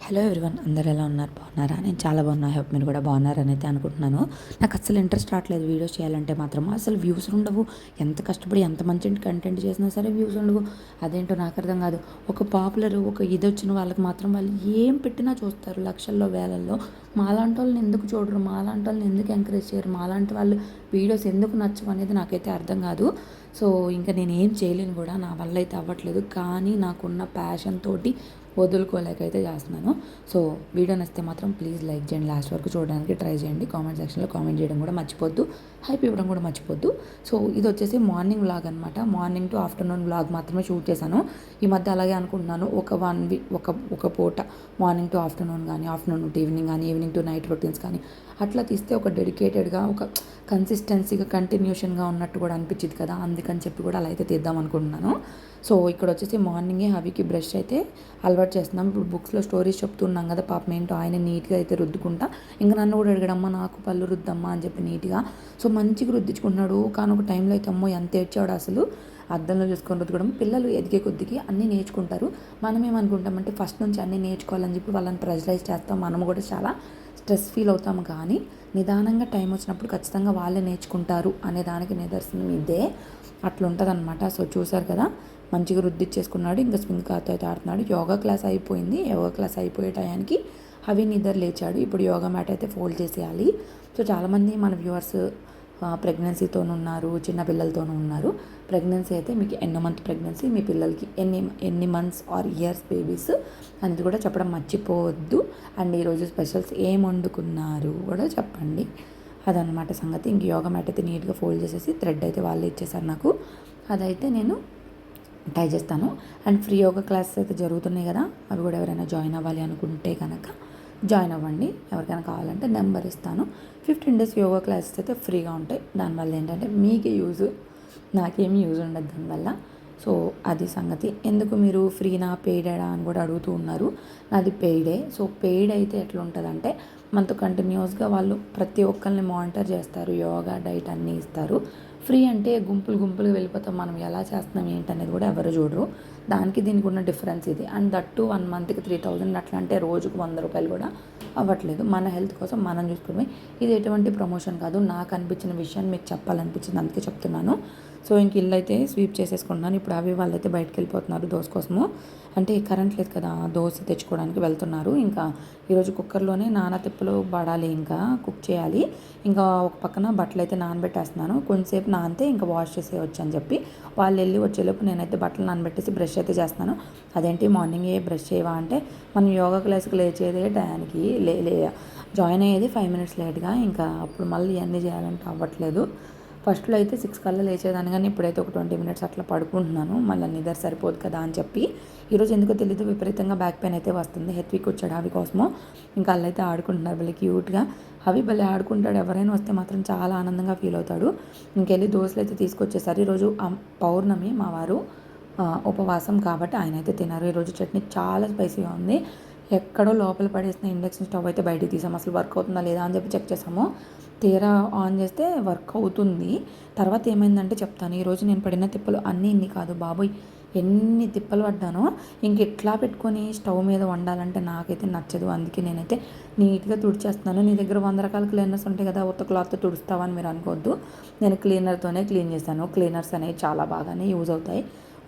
Hello everyone, అందరు ఎలా ఉన్నారు? బాగున్నారా? నేను చాలా బాగున్నా. హోప్ మీరు కూడా బాగున్నారని అయితే అనుకుంటున్నాను. నాకు అస్సలు ఇంట్రెస్ట్ రావట్లేదు వీడియోస్ చేయాలంటే మాత్రం. అసలు వ్యూస్ ఉండవు. ఎంత కష్టపడి ఎంత మంచి కంటెంట్ చేసినా సరే వ్యూస్ ఉండవు. అదేంటో నాకు అర్థం కాదు. ఒక పాపులర్ ఒక ఇది వచ్చిన వాళ్ళకి మాత్రం వాళ్ళు ఏం పెట్టినా చూస్తారు, లక్షల్లో వేలల్లో. మాలాంటి వాళ్ళని ఎందుకు చూడరు? మాలాంటి వాళ్ళని ఎందుకు ఎంకరేజ్ చేయరు? మాలాంటి వాళ్ళు వీడియోస్ ఎందుకు నచ్చవు అనేది నాకైతే అర్థం కాదు. సో ఇంకా నేను ఏం చేయలేను కూడా, నా వల్ల అయితే అవ్వట్లేదు. కానీ నాకున్న ప్యాషన్ తోటి వదులుకోలేకైతే చేస్తున్నాను. సో వీడియో నచ్చితే మాత్రం ప్లీజ్ లైక్ చేయండి, లాస్ట్ వరకు చూడడానికి ట్రై చేయండి. కామెంట్ సెక్షన్లో కామెంట్ చేయడం కూడా మర్చిపోద్దు, హైప్ ఇవ్వడం కూడా మర్చిపోద్దు. సో ఇది వచ్చేసి మార్నింగ్ వ్లాగ్ అనమాట. మార్నింగ్ టు ఆఫ్టర్నూన్ వ్లాగ్ మాత్రమే షూట్ చేశాను. ఈ మధ్య అలాగే అనుకుంటున్నాను, ఒక 1 వీక్ ఒక పూట మార్నింగ్ టు ఆఫ్టర్నూన్ కానీ, ఆఫ్టర్నూన్ టు ఈవినింగ్ కానీ, ఈవినింగ్ టు నైట్ రొటీన్స్ కానీ అట్లా తీస్తే ఒక డెడికేటెడ్గా, ఒక కన్సిస్టెన్సీగా, కంటిన్యూషన్గా ఉన్నట్టు కూడా అనిపించింది కదా. అందుకని చెప్పి కూడా అలా అయితే తీద్దాం అనుకుంటున్నాను. సో ఇక్కడ వచ్చేసి మార్నింగే హవికి బ్రష్ అయితే అలవాటు చేస్తున్నాం. ఇప్పుడు బుక్స్లో స్టోరీస్ చెప్తున్నాం కదా, పాపం ఏంటో ఆయన నీట్గా అయితే రుద్దుకుంటా. ఇంకా నన్ను కూడా అడిగాడమ్మా నాకు పళ్ళు రుద్దమ్మా అని చెప్పి నీట్గా. సో మంచిగా రుద్దించుకుంటున్నాడు. కానీ ఒక టైంలో అయితే అమ్మో ఎంత ఏడ్చాడు అసలు. అద్దంలో చూసుకొని రుద్దుకోవడం. పిల్లలు ఎదిగే కొద్దికి అన్నీ నేర్చుకుంటారు. మనం ఏమనుకుంటామంటే ఫస్ట్ నుంచి అన్నీ నేర్చుకోవాలని చెప్పి వాళ్ళని ప్రెజరైజ్ చేస్తాం. మనము కూడా చాలా స్ట్రెస్ ఫీల్ అవుతాము. కానీ నిదానంగా టైం వచ్చినప్పుడు ఖచ్చితంగా వాళ్ళే నేర్చుకుంటారు అనే దానికి నిదర్శనం ఇదే. అట్లుంటుంది అనమాట. సో చూసారు కదా, మంచిగా రుద్దిచ్చేసుకున్నాడు. ఇంకా స్వింగ్ కార్తో అయితే ఆడుతున్నాడు. యోగా క్లాస్ అయిపోయింది. యోగా క్లాస్ అయిపోయే టయానికి అవి నిద్ర లేచాడు. ఇప్పుడు యోగా మ్యాట్ అయితే ఫోల్డ్ చేసేయాలి. సో చాలామంది మన వ్యూవర్స్ ప్రెగ్నెన్సీతోనూ ఉన్నారు, చిన్న పిల్లలతోనూ ఉన్నారు. ప్రెగ్నెన్సీ అయితే మీకు ఎన్నో మంత్ ప్రెగ్నెన్సీ, మీ పిల్లలకి ఎన్ని మంత్స్ ఆర్ ఇయర్స్ బేబీస్ అనేది కూడా చెప్పడం మర్చిపోవద్దు. అండ్ ఈరోజు స్పెషల్స్ ఏం వండుకున్నారు కూడా చెప్పండి. అదనమాట సంగతి. ఇంక యోగా మ్యాట్ అయితే నీట్గా ఫోల్డ్ చేసేసి థ్రెడ్ అయితే వాళ్ళే ఇచ్చేసారు నాకు. అదైతే నేను ట్రై చేస్తాను. అండ్ ఫ్రీ యోగా క్లాసెస్ అయితే జరుగుతున్నాయి కదా, అవి కూడా ఎవరైనా జాయిన్ అవ్వాలి అనుకుంటే కనుక జాయిన్ అవ్వండి. ఎవరికైనా కావాలంటే నెంబర్ ఇస్తాను. 15 days యోగా క్లాసెస్ అయితే ఫ్రీగా ఉంటాయి. దానివల్ల ఏంటంటే మీకే యూజ్, నాకేమీ యూజ్ ఉండదు దానివల్ల. సో అది సంగతి. ఎందుకు మీరు ఫ్రీనా పెయిడా అని కూడా అడుగుతూ ఉన్నారు. నాది పెయిడే. సో పెయిడ్ అయితే ఎట్లా ఉంటుందంటే మనతో కంటిన్యూస్గా వాళ్ళు ప్రతి ఒక్కరిని మానిటర్ చేస్తారు, యోగా డైట్ అన్నీ ఇస్తారు. ఫ్రీ అంటే గుంపులుగా వెళ్ళిపోతాం, మనం ఎలా చేస్తున్నాం ఏంటనేది కూడా ఎవరు చూడరు. దానికి దీనికి ఉన్న డిఫరెన్స్ ఇది. అండ్ దట్టు 1 monthకి 3000 అట్లా అంటే రోజుకు 100 రూపాయలు కూడా అవ్వట్లేదు. మన హెల్త్ కోసం మనం చూసుకుని, ఇది ఎటువంటి ప్రమోషన్ కాదు, నాకు అనిపించిన విషయాన్ని మీకు చెప్పాలనిపించింది, అందుకే చెప్తున్నాను. సో ఇంక ఇల్లు అయితే స్వీప్ చేసేసుకుంటున్నాను. ఇప్పుడు అవి వాళ్ళైతే బయటకు వెళ్ళిపోతున్నారు దోశ కోసము. అంటే కరెంట్ లేదు కదా, దోశ తెచ్చుకోవడానికి వెళ్తున్నారు. ఇంకా ఈరోజు కుక్కర్లోనే నానా తిప్పలు పడాలి, ఇంకా కుక్ చేయాలి. ఇంకా ఒక పక్కన బట్టలు అయితే నానబెట్టేస్తున్నాను. కొంచెంసేపు నానితే ఇంకా వాష్ చేసేయచ్చు అని చెప్పి వాళ్ళు వెళ్ళి వచ్చేలోపు నేనైతే బట్టలు నానబెట్టేసి బ్రష్ అయితే చేస్తాను. అదేంటి మార్నింగే బ్రష్ చేయవా అంటే, మనం యోగా క్లాస్కి లేచేదే టయానికి జాయిన్ అయ్యేది 5 minutes లేట్గా. ఇంకా అప్పుడు మళ్ళీ ఇవన్నీ చేయాలంటే అవ్వట్లేదు. ఫస్ట్లో అయితే 6 కల్లా లేచేదాన్ని, కానీ ఇప్పుడైతే ఒక 20 minutes అట్లా పడుకుంటున్నాను. మళ్ళీ నిద్ర సరిపోదు కదా అని చెప్పి. ఈరోజు ఎందుకో తెలీదు విపరీతంగా బ్యాక్ పెయిన్ అయితే వస్తుంది. హెత్విక్ వచ్చాడు అవి కోసము. ఇంకా వాళ్ళైతే ఆడుకుంటున్నారు భలే క్యూట్గా. అవి భలే ఆడుకుంటాడు. ఎవరైనా వస్తే మాత్రం చాలా ఆనందంగా ఫీల్ అవుతాడు. ఇంకెళ్ళి దోశలు అయితే తీసుకొచ్చేసారు. ఈరోజు పౌర్ణమి, మా వారు ఉపవాసం కాబట్టి ఆయన అయితే తిన్నారు. ఈరోజు చట్నీ చాలా స్పైసీగా ఉంది. ఎక్కడో లోపల పడేసిన ఇండక్షన్ స్టవ్ అయితే బయటికి తీసాము. అసలు వర్క్ అవుతుందా లేదా అని చెప్పి చెక్ చేసాము. తీరా ఆన్ చేస్తే వర్క్ అవుతుంది. తర్వాత ఏమైందంటే చెప్తాను. ఈరోజు నేను పడిన తిప్పలు అన్నీ ఇన్ని కాదు బాబోయ్, ఎన్ని తిప్పలు పడ్డానో. ఇంక ఇట్లా పెట్టుకొని స్టవ్ మీద వండాలంటే నాకైతే నచ్చదు. అందుకే నేనైతే నీట్గా తుడిచేస్తున్నాను. నీ దగ్గర 100 రకాల క్లీనర్స్ ఉంటాయి కదా, ఉత్త క్లాత్తో తుడుస్తావని మీరు అనుకోవద్దు. నేను క్లీనర్తోనే క్లీన్ చేశాను. క్లీనర్స్ అనేవి చాలా బాగానే యూజ్ అవుతాయి.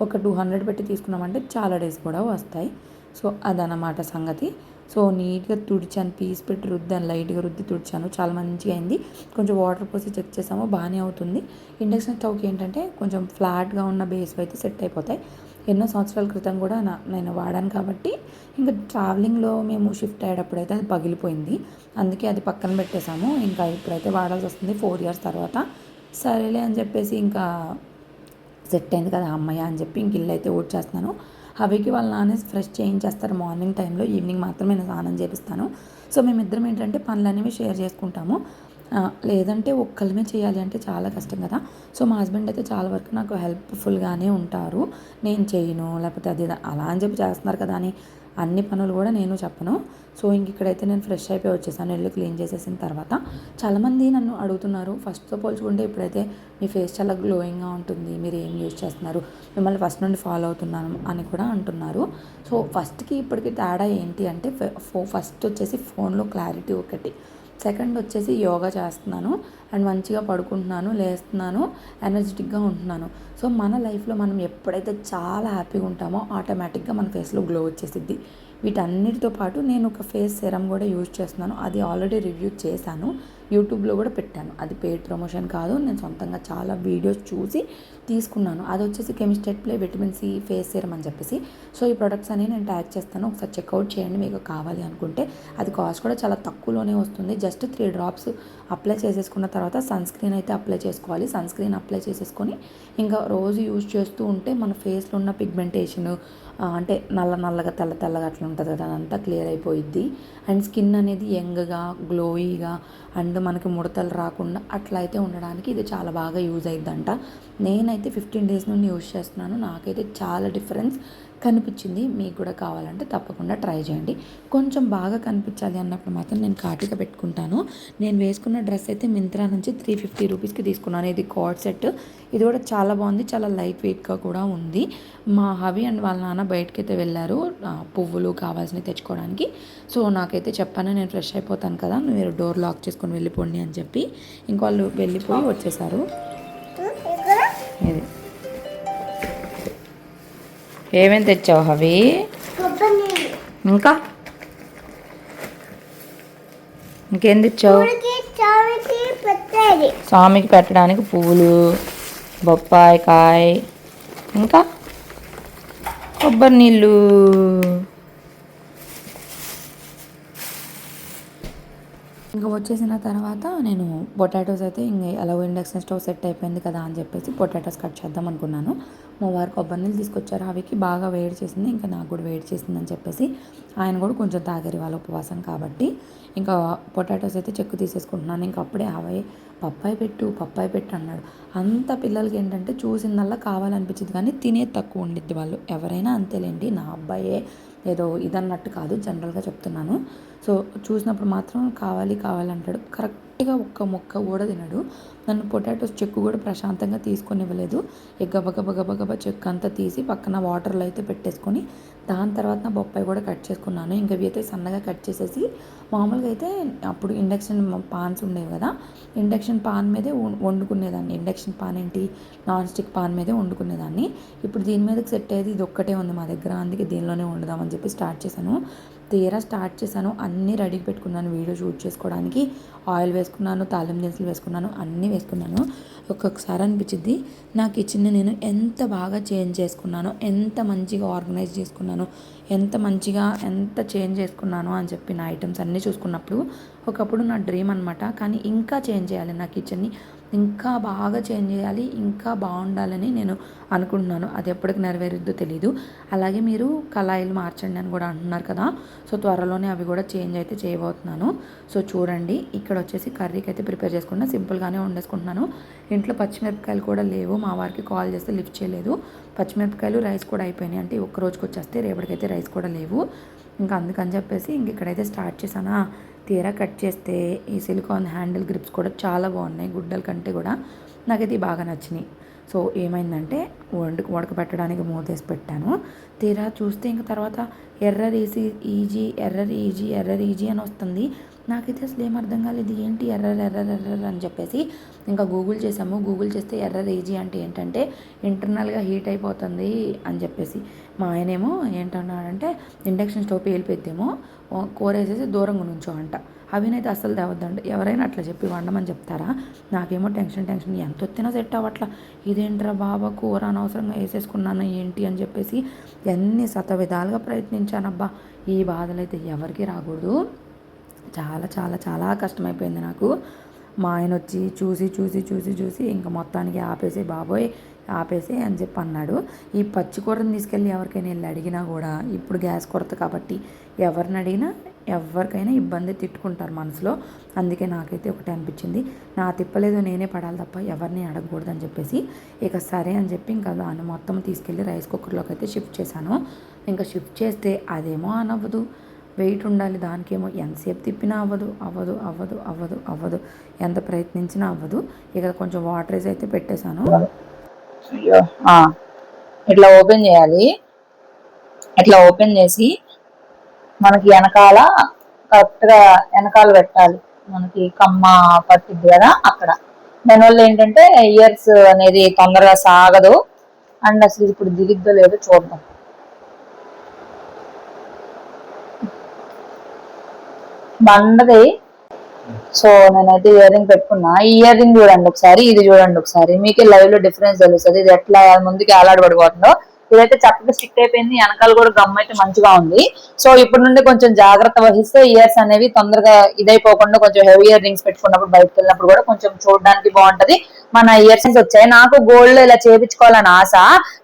ఒక 200 పెట్టి తీసుకున్నామంటే చాలా డేస్ కూడా వస్తాయి. సో అదనమాట సంగతి. సో నీట్గా తుడిచాను, పీస్ పెట్టి రుద్దాను, లైట్గా రుద్ది తుడిచాను. చాలా మంచిగా అయింది. కొంచెం వాటర్ పోసి చెక్ చేసాము, బాగానే అవుతుంది. ఇండక్షన్ స్టవ్కి ఏంటంటే కొంచెం ఫ్లాట్గా ఉన్న బేస్ అయితే సెట్ అయిపోతాయి. ఎన్నో సంవత్సరాల క్రితం కూడా నేను వాడాను కాబట్టి, ఇంకా ట్రావెలింగ్లో మేము షిఫ్ట్ అయ్యేటప్పుడు అయితే అది పగిలిపోయింది. అందుకే అది పక్కన పెట్టేశాము. ఇంకా ఇప్పుడైతే వాడాల్సి వస్తుంది 4 years తర్వాత. సరేలే అని చెప్పేసి ఇంకా సెట్ అయింది కదా అమ్మయ్య అని చెప్పి ఇంక ఇల్లు అయితే ఊడ్చేస్తున్నాను. హవికి వాళ్ళ నాన్న ఫ్రెష్ చేయించేస్తారు మార్నింగ్ టైంలో. ఈవినింగ్ మాత్రమే నేను స్నానం చేపిస్తాను. సో మేమిద్దరం ఏంటంటే పనులు అనేవి షేర్ చేసుకుంటాము. లేదంటే ఒక్కళ్ళమే చేయాలి అంటే చాలా కష్టం కదా. సో మా హస్బెండ్ అయితే చాలా వరకు నాకు హెల్ప్ఫుల్గానే ఉంటారు. నేను చేయను లేకపోతే అది అలా అని చెప్పి చేస్తున్నారు కదా అని అన్ని పనులు కూడా నేను చెప్పను. సో ఇంక ఇక్కడైతే నేను ఫ్రెష్ అయిపోయి వచ్చేసాను. ఇల్లు క్లీన్ చేసేసిన తర్వాత చాలామంది నన్ను అడుగుతున్నారు, ఫస్ట్తో పోల్చుకుంటే ఇప్పుడైతే మీ ఫేస్ చాలా గ్లోయింగ్గా ఉంటుంది, మీరు ఏం యూజ్ చేస్తున్నారు, మిమ్మల్ని ఫస్ట్ నుండి ఫాలో అవుతున్నాను అని కూడా అంటున్నారు. సో ఫస్ట్కి ఇప్పటికి తేడా ఏంటి అంటే ఫస్ట్ వచ్చేసి ఫోన్లో క్లారిటీ ఒకటి, సెకండ్ వచ్చేసి యోగా చేస్తున్నాను అండ్ మంచిగా పడుకుంటున్నాను, లేస్తున్నాను, ఎనర్జెటిక్గా ఉంటున్నాను. సో మన లైఫ్లో మనం ఎప్పుడైతే చాలా హ్యాపీగా ఉంటామో ఆటోమేటిక్గా మన ఫేస్లో గ్లో వచ్చేసిద్ది. వీటన్నిటితో పాటు నేను ఒక ఫేస్ సెరమ్ కూడా యూజ్ చేస్తున్నాను. అది ఆల్రెడీ రివ్యూ చేశాను, యూట్యూబ్లో కూడా పెట్టాను. అది పెయిడ్ ప్రమోషన్ కాదు, నేను సొంతంగా చాలా వీడియోస్ చూసి తీసుకున్నాను. అది వచ్చేసి chemist at play vitamin C face serum అని చెప్పేసి. సో ఈ ప్రొడక్ట్స్ అనేవి నేను ట్యాగ్ చేస్తాను, ఒకసారి చెక్అవుట్ చేయండి మీకు కావాలి అనుకుంటే. అది కాస్ట్ కూడా చాలా తక్కువలోనే వస్తుంది. జస్ట్ 3 డ్రాప్స్ అప్లై చేసేసుకున్న తర్వాత సన్ స్క్రీన్ అయితే అప్లై చేసుకోవాలి. సన్ స్క్రీన్ అప్లై చేసేసుకొని ఇంకా రోజు యూజ్ చేస్తూ ఉంటే మన ఫేస్లో ఉన్న పిగ్మెంటేషన్ అంటే నల్లగా తెల్లగా అట్లా ఉంటుంది కదా, అదంతా క్లియర్ అయిపోయిద్ది. అండ్ స్కిన్ అనేది యంగ్గా గ్లోయిగా అండ్ మనకి ముడతలు రాకుండా అట్లా అయితే ఉండడానికి ఇది చాలా బాగా యూజ్ అయిద్దంట. నేనైతే 15 డేస్ నుండి యూజ్ చేస్తున్నాను, నాకైతే చాలా డిఫరెన్స్ కనిపించింది. మీకు కూడా కావాలంటే తప్పకుండా ట్రై చేయండి. కొంచెం బాగా కనిపించాలి అన్నప్పుడు మాత్రం నేను కాటిక పెట్టుకుంటాను. నేను వేసుకున్న డ్రెస్ అయితే మింత్రా నుంచి 350 రూపీస్కి తీసుకున్నాను. ఇది కార్డ్ సెట్, ఇది కూడా చాలా బాగుంది, చాలా లైట్ వెయిట్గా కూడా ఉంది. మా హబీ అండ్ వాళ్ళ నాన్న బయటకైతే వెళ్ళారు పువ్వులు కావాల్సినవి తెచ్చుకోవడానికి. సో నాకైతే చెప్పాను, నేను ఫ్రెష్ అయిపోతాను కదా, మీరు డోర్ లాక్ చేసుకొని వెళ్ళిపోండి అని చెప్పి ఇంక వాళ్ళు వెళ్ళిపోయి వచ్చేసారు. ఇది ఏమేమి తెచ్చావు అవి? ఇంకా ఇంకేం తెచ్చావు? స్వామికి పెట్టడానికి పువ్వులు, బొప్పాయి కాయ, ఇంకా కొబ్బరి నీళ్ళు. ఇంకా వచ్చేసిన తర్వాత నేను పొటాటోస్ అయితే ఇంక ఎలాగో ఇండక్షన్ స్టవ్ సెట్ అయిపోయింది కదా అని చెప్పేసి పొటాటోస్ కట్ చేద్దాం అనుకున్నాను. మా వారు కొబ్బరి నీళ్ళు తీసుకొచ్చారు, అవికి బాగా వేడి చేసింది, ఇంకా నాకు కూడా వేడి చేసిందని చెప్పేసి ఆయన కూడా కొంచెం తాగారు వాళ్ళ ఉపవాసం కాబట్టి. ఇంకా పొటాటోస్ అయితే చెక్కు తీసేసుకుంటున్నాను. ఇంకా అప్పుడే అవి పప్పాయి పెట్టు అన్నాడు. అంత పిల్లలకి ఏంటంటే చూసిందల్లా కావాలనిపించింది, కానీ తినేది తక్కువ ఉండిద్ది వాళ్ళు, ఎవరైనా అంతేలేండి. నా అబ్బాయే ఏదో ఇదన్నట్టు కాదు, జనరల్గా చెప్తున్నాను. సో చూసినప్పుడు మాత్రం కావాలంటాడు, కరెక్ట్గా ఒక్క ముక్క కూడా తినడు. నన్ను పొటాటోస్ చెక్కు కూడా ప్రశాంతంగా తీసుకొని ఇవ్వలేదు. గబగబ చెక్కు అంతా తీసి పక్కన వాటర్లో అయితే పెట్టేసుకొని దాని తర్వాత నా బొప్పాయి కూడా కట్ చేసుకున్నాను. ఇంకా ఇవి అయితే సన్నగా కట్ చేసేసి మామూలుగా అయితే అప్పుడు ఇండక్షన్ పాన్స్ ఉండేవి కదా, ఇండక్షన్ పాన్ మీదే వండుకునేదాన్ని. ఇండక్షన్ పాన్ ఏంటి, నాన్ స్టిక్ పాన్ మీదే వండుకునేదాన్ని. ఇప్పుడు దీని మీదకి సెట్ అయ్యేది ఇది ఒక్కటే ఉంది మా దగ్గర, అందుకే దీనిలోనే వండుదామని చెప్పి స్టార్ట్ చేశాను. అన్నీ రెడీగా పెట్టుకున్నాను వీడియో షూట్ చేసుకోవడానికి. ఆయిల్ వేసుకున్నాను, తాలింపు దినుసులు వేసుకున్నాను, అన్నీ వేసుకున్నాను. ఒక్కొక్కసారి అనిపించింది నా కిచెన్ని నేను ఎంత బాగా చేంజ్ చేసుకున్నానో, ఎంత మంచిగా ఆర్గనైజ్ చేసుకున్నాను, ఎంత చేంజ్ చేసుకున్నాను అని చెప్పి నా ఐటమ్స్ అన్నీ చూసుకున్నప్పుడు ఒకప్పుడు నా డ్రీమ్ అనమాట. కానీ ఇంకా చేంజ్ చేయాలి, నా కిచెన్ని ఇంకా బాగా చేంజ్ చేయాలి, ఇంకా బాగుండాలని నేను అనుకుంటున్నాను. అది ఎప్పటికి నెరవేరుద్దో తెలీదు. అలాగే మీరు కళాయిలు మార్చండి అని కూడా అంటున్నారు కదా, సో త్వరలోనే అవి కూడా చేంజ్ అయితే చేయబోతున్నాను. సో చూడండి, ఇక్కడ వచ్చేసి కర్రీకి అయితే ప్రిపేర్ చేసుకున్నా, సింపుల్గానే వండేసుకుంటున్నాను. ఇంట్లో పచ్చిమిరపకాయలు కూడా లేవు, మా వారికి కాల్ చేస్తే లిఫ్ట్ చేయలేదు. పచ్చిమిరపకాయలు రైస్ కూడా అయిపోయినాయి, అంటే ఒక్క రోజుకి వచ్చేస్తే రేపటికైతే రైస్ కూడా లేవు. ఇంకా అందుకని చెప్పేసి ఇక్కడైతే స్టార్ట్ చేశానా. తీరా కట్ చేస్తే ఈ సిలికాన్ హ్యాండిల్ గ్రిప్స్ కూడా చాలా బాగున్నాయి, గుడ్డల కంటే కూడా నాకైతే బాగా నచ్చినాయి. సో ఏమైందంటే ఉడకబెట్టడానికి మూతేసి పెట్టాను. తీరా చూస్తే ఇంక తర్వాత ఎర్రర్ ఈజీ అని వస్తుంది. నాకైతే అసలు ఏం అర్థం కాలేదు, ఏంటి ఎర్రర్ అని చెప్పేసి ఇంకా గూగుల్ చేస్తే ఎర్రర్ ఈజీ అంటే ఏంటంటే ఇంటర్నల్గా హీట్ అయిపోతుంది అని చెప్పేసి. మా ఆయనేమో ఏంటన్నాడంటే ఇండక్షన్ స్టవ్ పేలిపోద్దేమో, కూర వేసేసి దూరంగా నుంచో అంట. అవినైతే అస్సలు తేవద్దండి, ఎవరైనా అట్లా చెప్పి వండమని చెప్తారా? నాకేమో టెన్షన్ ఎంత వచ్చినా సెట్ అవ్వట్లా. ఇదేంట్రా బాబా, కూర అనవసరంగా వేసేసుకున్నాను ఏంటి అని చెప్పేసి ఎన్ని విధాలుగా ప్రయత్నించానబ్బా. ఈ బాధలు అయితే ఎవరికి రాకూడదు. చాలా చాలా చాలా కష్టమైపోయింది నాకు. మా ఆయన వచ్చి చూసి ఇంకా మొత్తానికి ఆపేసి అని చెప్పి అన్నాడు. ఈ పచ్చి కూరని తీసుకెళ్ళి ఎవరికైనా వెళ్ళి అడిగినా కూడా, ఇప్పుడు గ్యాస్ కొరత కాబట్టి ఎవరిని అడిగినా ఎవరికైనా ఇబ్బంది తిట్టుకుంటారు మనసులో. అందుకే నాకైతే ఒకటి అనిపించింది, నా తిప్పలేదు నేనే పడాలి తప్ప ఎవరిని అడగకూడదు అని చెప్పేసి ఇక సరే అని చెప్పి ఇంకా దాన్ని మొత్తం తీసుకెళ్ళి రైస్ కుక్కర్లోకి అయితే షిఫ్ట్ చేశాను. ఇంకా షిఫ్ట్ చేస్తే అదేమో ఆన్ అవ్వదు, వెయిట్ ఉండాలి, దానికేమో ఎంతసేపు తిప్పినా అవ్వదు అవ్వదు అవ్వదు అవ్వదు అవ్వదు, ఎంత ప్రయత్నించినా అవ్వదు. ఇక కొంచెం వాటర్ వేసి అయితే పెట్టేశాను. ఇట్లా ఓపెన్ చేయాలి. ఇట్లా ఓపెన్ చేసి మనకి వెనకాల కరెక్ట్గా వెనకాల పెట్టాలి. మనకి కమ్మ పట్టిద్ది కదా అక్కడ. దానివల్ల ఏంటంటే ఇయర్స్ అనేది తొందరగా సాగదు. అండ్ అసలు ఇప్పుడు దిగిద్దో లేదో చూద్దాం. బండది. సో నేనైతే ఇయర్ రింగ్ పెట్టుకున్నా. ఈ ఇయర్ రింగ్ చూడండి ఒకసారి, ఇది చూడండి ఒకసారి, మీకే లైవ్ లో డిఫరెన్స్ తెలుస్తుంది. ఇది ఎట్లా ముందుకి ఏలాడబడిపోతుందో. ఇదైతే చక్కగా స్టిక్ అయిపోయింది. వెనకాల కూడా గమ్ అయితే మంచిగా ఉంది. సో ఇప్పుడు నుండి కొంచెం జాగ్రత్త వహిస్తే ఇయర్స్ అనేవి తొందరగా ఇదైపోకుండా కొంచెం హెవీ ఇయర్ రింగ్స్ పెట్టుకున్నప్పుడు బయటకు వెళ్ళినప్పుడు కూడా కొంచెం చూడడానికి బాగుంటది. మన ఇయర్ రింగ్స్ వచ్చాయి. నాకు గోల్డ్ ఇలా చేయించుకోవాలని ఆశ,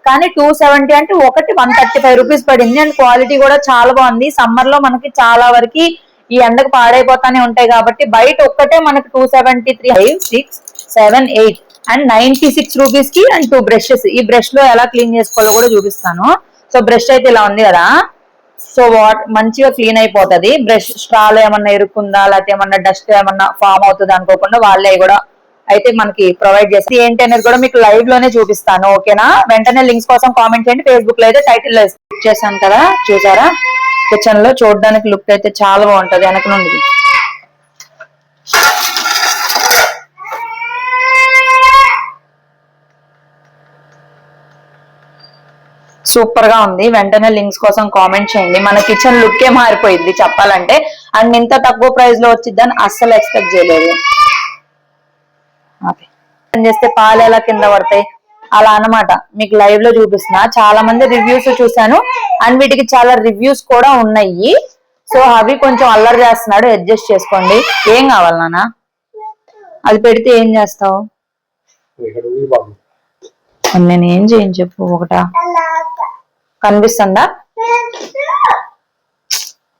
కానీ 270 అంటే ఒకటి 135 రూపీస్ పడింది. అండ్ క్వాలిటీ కూడా చాలా బాగుంది. సమ్మర్ లో మనకి చాలా వరకు ఈ ఎండకు పాడైపోతానే ఉంటాయి కాబట్టి బయట ఒక్కటే మనకి 273, 5, 6, 7, 8 అండ్ 96 రూపీస్ కి అండ్ 2 బ్రషెస్. ఈ బ్రష్ లో ఎలా క్లీన్ చేసుకోవాలో కూడా చూపిస్తాను. సో బ్రష్ అయితే ఇలా ఉంది కదా. సో మంచిగా క్లీన్ అయిపోతుంది. బ్రష్ స్ట్రాలో ఏమన్నా ఇరుక్కుందా, లేకపోతే ఏమన్నా డస్ట్ ఏమన్నా ఫామ్ అవుతుంది అనుకోకుండా వాళ్ళే కూడా అయితే మనకి ప్రొవైడ్ చేస్తారు. ఏంటి అనేది కూడా మీకు లైవ్ లోనే చూపిస్తాను. ఓకేనా? వెంటనే లింక్స్ కోసం కామెంట్ చేయండి. ఫేస్బుక్ లో అయితే టైటిల్ లో చేశాను కదా, చూసారా? కిచెన్ లో చూడడానికి లుక్ అయితే చాలా బాగుంటది వెనక నుండి. సూపర్ గా ఉంది. వెంటనే లింక్స్ కోసం కామెంట్ చేయండి. మన కిచెన్ లుక్ ఏ మారిపోయింది చెప్పాలంటే. అండ్ ఇంత తక్కువ ప్రైస్ లో వచ్చిద్దని అస్సలు ఎక్స్పెక్ట్ చేయలేదు. చేస్తే పాలు ఎలా కింద పడతాయి అలా అన్నమాట. మీకు లైవ్ లో చూపిస్తున్నా. చాలా మంది రివ్యూస్ చూసాను అండ్ వీటికి చాలా రివ్యూస్ కూడా ఉన్నాయి. సో అవి కొంచెం అల్లరి చేస్తున్నాడు, అడ్జస్ట్ చేసుకోండి. ఏం కావాలి నాన్న? అది పెడితే ఏం చేస్తావు? నేను ఏం చేయను చెప్పు. ఒకటా కనిపిస్తుందా?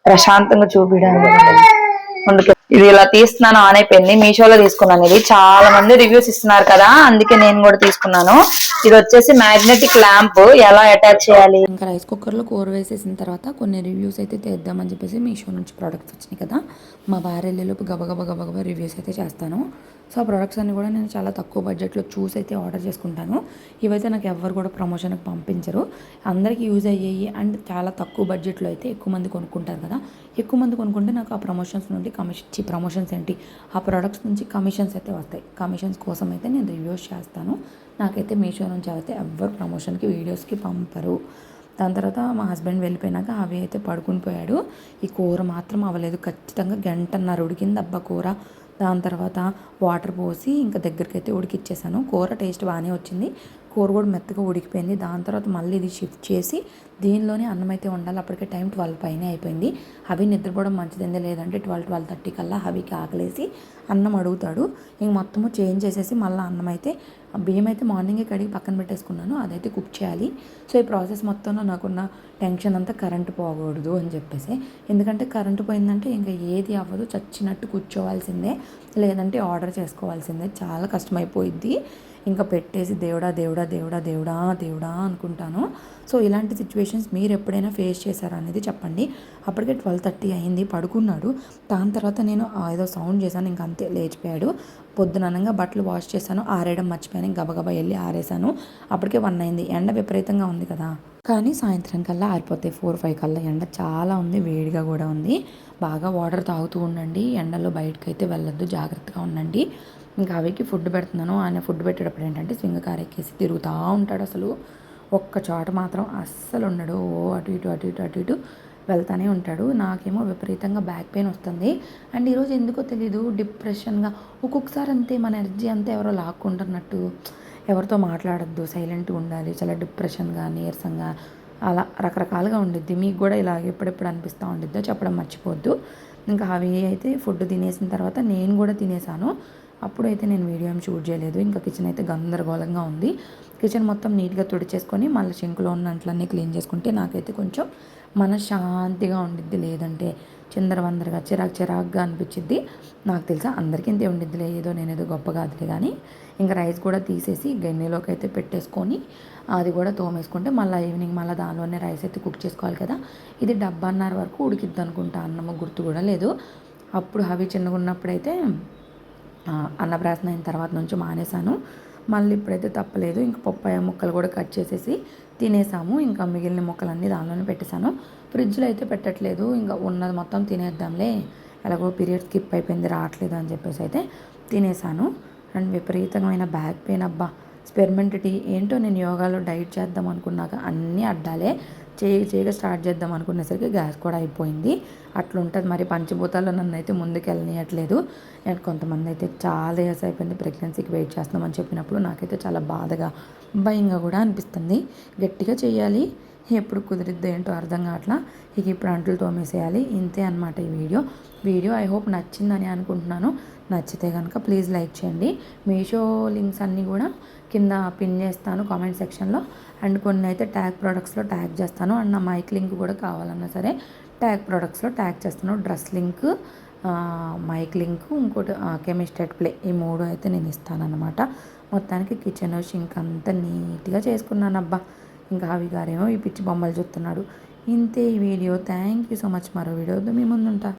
ప్రశాంతంగా చూపించడానికి ఇది ఇలా తీస్తున్నాను. ఆన్ అయిపోయింది. మీషోలో తీసుకున్నాను. ఇది చాలా మంది రివ్యూస్ ఇస్తున్నారు కదా, అందుకే నేను కూడా తీసుకున్నాను. ఇది వచ్చేసి మ్యాగ్నెటిక్ ల్యాంప్. ఎలా అటాచ్ చేయాలి? ఇంకా రైస్ కుక్కర్లో కూర వేసేసిన తర్వాత కొన్ని రివ్యూస్ అయితే తెద్దామని చెప్పేసి మీషో నుంచి ప్రోడక్ట్స్ వచ్చినాయి కదా, మా భార్యలోపు గబగబా రివ్యూస్ అయితే చేస్తాను. సో ఆ ప్రొడక్ట్స్ అన్ని కూడా నేను చాలా తక్కువ బడ్జెట్లో చూసి అయితే ఆర్డర్ చేసుకుంటాను. ఇవైతే నాకు ఎవరు కూడా ప్రమోషన్కి పంపించరు. అందరికీ యూజ్ అయ్యాయి అండ్ చాలా తక్కువ బడ్జెట్లో అయితే ఎక్కువ మంది కొనుక్కుంటారు కదా. ఎక్కువ మంది కొనుక్కుంటే నాకు ఆ ప్రమోషన్స్ నుండి ప్రమోషన్స్ ఏంటి, ఆ ప్రొడక్ట్స్ నుంచి కమిషన్స్ అయితే వస్తాయి. కమిషన్స్ కోసం అయితే నేను రివ్యూస్ చేస్తాను. నాకైతే మీషో నుంచి అయితే ఎవ్వరు ప్రమోషన్కి వీడియోస్కి పంపరు. దాని తర్వాత మా హస్బెండ్ వెళ్ళిపోయినాక అవి అయితే పడుకుని పోయాడు. ఈ కూర మాత్రం అవ్వలేదు. ఖచ్చితంగా 1.5 గంట ఉడికింది అబ్బా కూర. దాని తర్వాత వాటర్ పోసి ఇంకా దగ్గరికి అయితే ఉడికిచ్చేసాను. కూర టేస్ట్ బాగానే వచ్చింది. కూర కూడా మెత్తగా ఉడికిపోయింది. దాని తర్వాత మళ్ళీ ఇది షిఫ్ట్ చేసి దీనిలోనే అన్నం అయితే వండాలి. అప్పటికే టైం 12 పైనే అయిపోయింది. అవి నిద్రపోవడం మంచిదండి, లేదంటే 12-12:30 కల్లా అవికి ఆకలేసి అన్నం అడుగుతాడు. ఇంక మొత్తము చేంజ్ చేసేసి మళ్ళీ అన్నం అయితే బియ్యం అయితే మార్నింగే కడిగి పక్కన పెట్టేసుకున్నాను. అదైతే కుక్ చేయాలి. సో ఈ ప్రాసెస్ మొత్తంలో నాకున్న టెన్షన్ అంతా కరెంటు పోకూడదు అని చెప్పేసి. ఎందుకంటే కరెంటు పోయిందంటే ఇంకా ఏది అవ్వదు, చచ్చినట్టు కూర్చోవాల్సిందే, లేదంటే ఆర్డర్ చేసుకోవాల్సిందే. చాలా కష్టమైపోయిద్ది. ఇంకా పెట్టేసి దేవుడా దేవుడా దేవుడా దేవుడా దేవుడా అనుకుంటాను. సో ఇలాంటి సిచ్యువేషన్స్ మీరు ఎప్పుడైనా ఫేస్ చేశారా అనేది చెప్పండి. అప్పటికే 12:30 అయింది. పడుకున్నాడు. దాని తర్వాత నేను ఏదో సౌండ్ చేశాను, ఇంక అంతే లేచిపోయాడు. పొద్దుననగా బట్టలు వాష్ చేశాను, ఆరేయడం మర్చిపోయాను. గబగబా వెళ్ళి ఆరేసాను. అప్పటికే 1 అయింది. ఎండ విపరీతంగా ఉంది కదా, కానీ సాయంత్రం కల్లా ఆరిపోతాయి. 4-5 కల్లా. ఎండ చాలా ఉంది, వేడిగా కూడా ఉంది. బాగా వాటర్ తాగుతూ ఉండండి. ఎండలో బయటకైతే వెళ్ళొద్దు, జాగ్రత్తగా ఉండండి. ఇంకా అవికి ఫుడ్ పెడుతున్నాను. ఆయన ఫుడ్ పెట్టేటప్పుడు ఏంటంటే స్వింగ్ కార్ ఎక్కేసి తిరుగుతూ ఉంటాడు. అసలు ఒక్క చోట మాత్రం అస్సలు ఉండడు. అటు ఇటు అటు ఇటు అటు ఇటు వెళ్తూనే ఉంటాడు. నాకేమో విపరీతంగా బ్యాక్ పెయిన్ వస్తుంది. అండ్ ఈరోజు ఎందుకో తెలీదు డిప్రెషన్గా, ఒక్కొక్కసారి అంతే మన ఎనర్జీ అంతా ఎవరో లాక్కుంటున్నట్టు. ఎవరితో మాట్లాడద్దు, సైలెంట్గా ఉండాలి, చాలా డిప్రెషన్గా నీరసంగా అలా రకరకాలుగా ఉండిద్ది. మీకు కూడా ఇలా ఎప్పుడెప్పుడు అనిపిస్తూ ఉండిద్దో చెప్పడం మర్చిపోవద్దు. ఇంకా అవి అయితే ఫుడ్ తినేసిన తర్వాత నేను కూడా తినేసాను. అప్పుడైతే నేను వీడియో ఏం షూట్ చేయలేదు. ఇంకా కిచెన్ అయితే గందరగోళంగా ఉంది. కిచెన్ మొత్తం నీట్గా తుడిచేసుకొని మళ్ళీ సింక్లో ఉన్న అంట్లన్నీ క్లీన్ చేసుకుంటే నాకైతే కొంచెం మనశ్శాంతిగా ఉండిద్ది. లేదంటే చిందరవందరగా చిరాకుగా అనిపించిద్ది. నాకు తెలుసా అందరికీ ఇంతే ఉండిద్దిలే, నేనేదో గొప్ప కాదులే కానీ. ఇంకా రైస్ కూడా తీసేసి గిన్నెలోకి అయితే పెట్టేసుకొని అది కూడా తోమేసుకుంటే మళ్ళీ ఈవినింగ్ మళ్ళీ దానిలోనే రైస్ అయితే కుక్ చేసుకోవాలి కదా. ఇది 1.5 వరకు ఉడికిద్ది అనుకుంటా, అన్నము గుర్తు కూడా లేదు. అప్పుడు అవి చిన్నగా ఉన్నప్పుడైతే అన్నప్రాసన అయిన తర్వాత నుంచి మానేశాను. మళ్ళీ ఇప్పుడైతే తప్పలేదు. ఇంకా పప్పాయ ముక్కలు కూడా కట్ చేసేసి తినేసాము. ఇంకా మిగిలిన ముక్కలన్నీ దానిలోనే పెట్టేశాను. ఫ్రిడ్జ్లో అయితే పెట్టట్లేదు, ఇంకా ఉన్నది మొత్తం తినేద్దాంలే, ఎలాగో పీరియడ్ స్కిప్ అయిపోయింది రావట్లేదు అని చెప్పేసి అయితే తినేసాను. అండ్ విపరీతమైన బ్యాక్ పెయిన్ అబ్బా. స్పెర్మెంట్ టీ ఏంటో, నేను యోగాలో డైట్ చేద్దాం అనుకున్నాక అన్నీ అడ్డాలే. చేయగా స్టార్ట్ చేద్దాం అనుకునేసరికి గ్యాస్ కూడా అయిపోయింది. అట్లుంటుంది మరి, పంచభూతాల్లో నన్ను అయితే ముందుకు వెళ్ళనియట్లేదు. అండ్ కొంతమంది అయితే చాలా ఇయర్స్ అయిపోయింది ప్రెగ్నెన్సీకి వెయిట్ చేస్తున్నామని చెప్పినప్పుడు నాకైతే చాలా బాధగా భయంగా కూడా అనిపిస్తుంది. గట్టిగా చేయాలి, ఎప్పుడు కుదిరిద్దో ఏంటో అర్థం కావట్లా. ఇక ఇప్పుడు అంట్లు తోమేసేయాలి. ఇంతే అనమాట ఈ వీడియో ఐ హోప్ నచ్చిందని అనుకుంటున్నాను. నచ్చితే కనుక ప్లీజ్ లైక్ చేయండి. మీషో లింక్స్ అన్నీ కూడా కింద పిన్ చేస్తాను కామెంట్ సెక్షన్లో. అండ్ కొన్ని అయితే ట్యాగ్ ప్రోడక్ట్స్లో ట్యాగ్ చేస్తాను. అండ్ నా మైక్ లింక్ కూడా కావాలన్నా సరే ట్యాగ్ ప్రోడక్ట్స్లో ట్యాగ్ చేస్తాను. డ్రెస్ లింక్, మైక్ లింక్, ఇంకోటి కెమిస్ట్రేట్ ప్లే, ఈ 3 అయితే నేను ఇస్తానన్నమాట. మొత్తానికి కిచెన్ షింక్ అంతా నీట్గా చేసుకున్నాను అబ్బా. ఇంకా అవి గారేమో ఈ పిచ్చి బొమ్మలు చూస్తున్నాడు. ఇంతే ఈ video. Thank you so much. మరో వీడియోతో మీ ముందుంటా.